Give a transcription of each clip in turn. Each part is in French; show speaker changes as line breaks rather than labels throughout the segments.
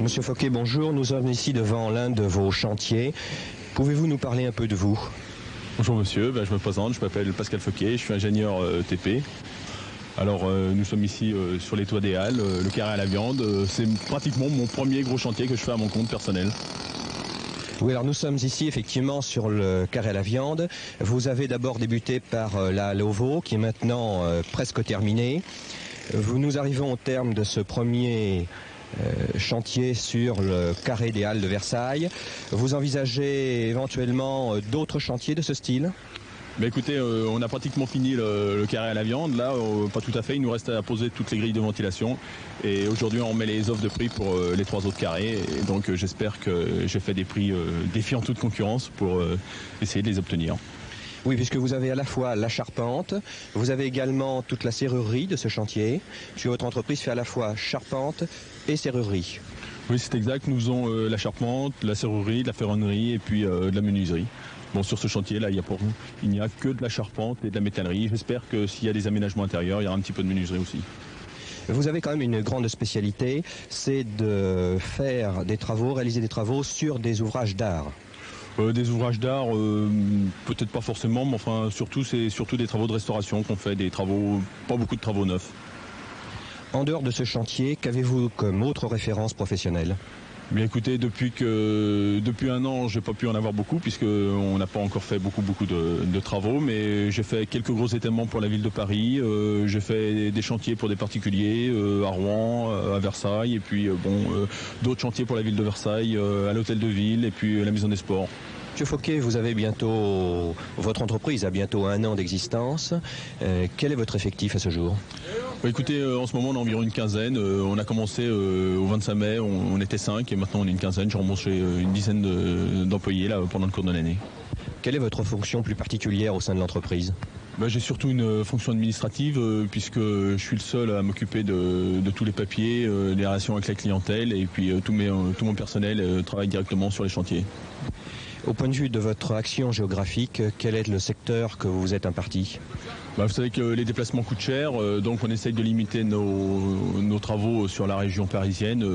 Monsieur Fauquet, bonjour. Nous sommes ici devant l'un de vos chantiers. Pouvez-vous nous parler un peu de vous?
Bonjour monsieur, je me présente, je m'appelle Pascal Fauquet, je suis ingénieur TP. Alors nous sommes ici sur les toits des Halles, le carré à la viande. C'est pratiquement mon premier gros chantier que je fais à mon compte personnel.
Oui, alors nous sommes ici effectivement sur le carré à la viande. Vous avez d'abord débuté par la halle au veau qui est maintenant presque terminée. Nous arrivons au terme de ce premier chantier sur le carré des Halles de Versailles. Vous envisagez éventuellement d'autres chantiers de ce style ?
Écoutez, on a pratiquement fini le carré à la viande. Là, pas tout à fait. Il nous reste à poser toutes les grilles de ventilation. Et aujourd'hui, on met les offres de prix pour les 3 autres carrés. Et donc, j'espère que j'ai fait des prix défiant toute concurrence pour essayer de les obtenir.
Oui, puisque vous avez à la fois la charpente, vous avez également toute la serrurerie de ce chantier, puisque votre entreprise fait à la fois charpente et serrurerie.
Oui, c'est exact. Nous faisons la charpente, la serrurerie, de la ferronnerie et puis de la menuiserie. Bon, sur ce chantier-là, il n'y a que de la charpente et de la métallerie. J'espère que s'il y a des aménagements intérieurs, il y aura un petit peu de menuiserie aussi.
Vous avez quand même une grande spécialité, c'est de faire des travaux, réaliser des travaux sur des ouvrages d'art.
Des ouvrages d'art, peut-être pas forcément, mais enfin c'est surtout des travaux de restauration qu'on fait, pas beaucoup de travaux neufs.
En dehors de ce chantier, qu'avez-vous comme autre référence professionnelle ?
Bien écoutez, depuis 1 an, j'ai pas pu en avoir beaucoup puisqu'on n'a pas encore fait beaucoup de travaux, mais j'ai fait quelques gros événements pour la ville de Paris, j'ai fait des chantiers pour des particuliers à Rouen, à Versailles, et puis d'autres chantiers pour la ville de Versailles, à l'hôtel de ville et puis la maison des sports.
Monsieur Fauquet, votre entreprise a bientôt 1 an d'existence. Quel est votre effectif à ce jour ?
Écoutez, en ce moment on a environ une quinzaine. On a commencé au 25 mai, on était 5 et maintenant on est une quinzaine. J'ai embauché une dizaine d'employés là, pendant le cours de l'année.
Quelle est votre fonction plus particulière au sein de l'entreprise ?
J'ai surtout une fonction administrative puisque je suis le seul à m'occuper de tous les papiers, les relations avec la clientèle et puis tout mon personnel travaille directement sur les chantiers.
Au point de vue de votre action géographique, quel est le secteur que vous vous êtes imparti ?
Vous savez que les déplacements coûtent cher, donc on essaye de limiter nos travaux sur la région parisienne,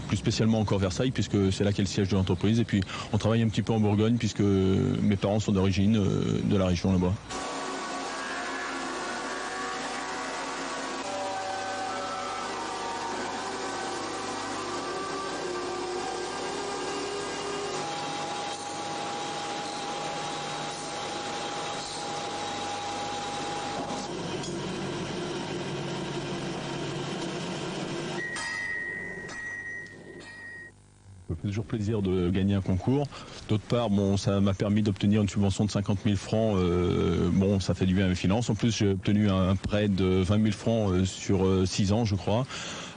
plus spécialement encore Versailles, puisque c'est là qu'est le siège de l'entreprise. Et puis on travaille un petit peu en Bourgogne, puisque mes parents sont d'origine de la région là-bas. Ça fait toujours plaisir de gagner un concours. D'autre part, ça m'a permis d'obtenir une subvention de 50 000 francs. Ça fait du bien à mes finances. En plus, j'ai obtenu un prêt de 20 000 francs sur 6 ans, je crois.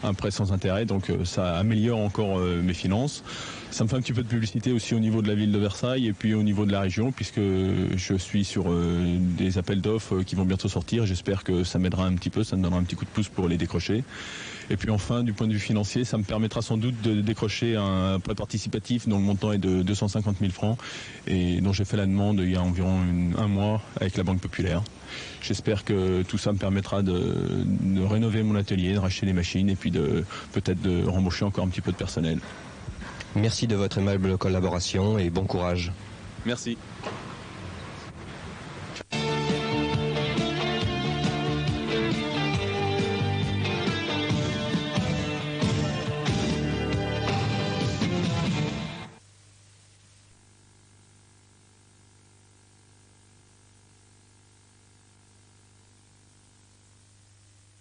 Un prêt sans intérêt, donc ça améliore encore mes finances. Ça me fait un petit peu de publicité aussi au niveau de la ville de Versailles et puis au niveau de la région, puisque je suis sur des appels d'offres qui vont bientôt sortir. J'espère que ça m'aidera un petit peu, ça me donnera un petit coup de pouce pour les décrocher. Et puis enfin, du point de vue financier, ça me permettra sans doute de décrocher un prêt participatif dont le montant est de 250 000 francs et dont j'ai fait la demande il y a environ 1 mois avec la Banque Populaire. J'espère que tout ça me permettra de rénover mon atelier, de racheter des machines et puis peut-être de rembaucher encore un petit peu de personnel.
Merci de votre aimable collaboration et bon courage.
Merci.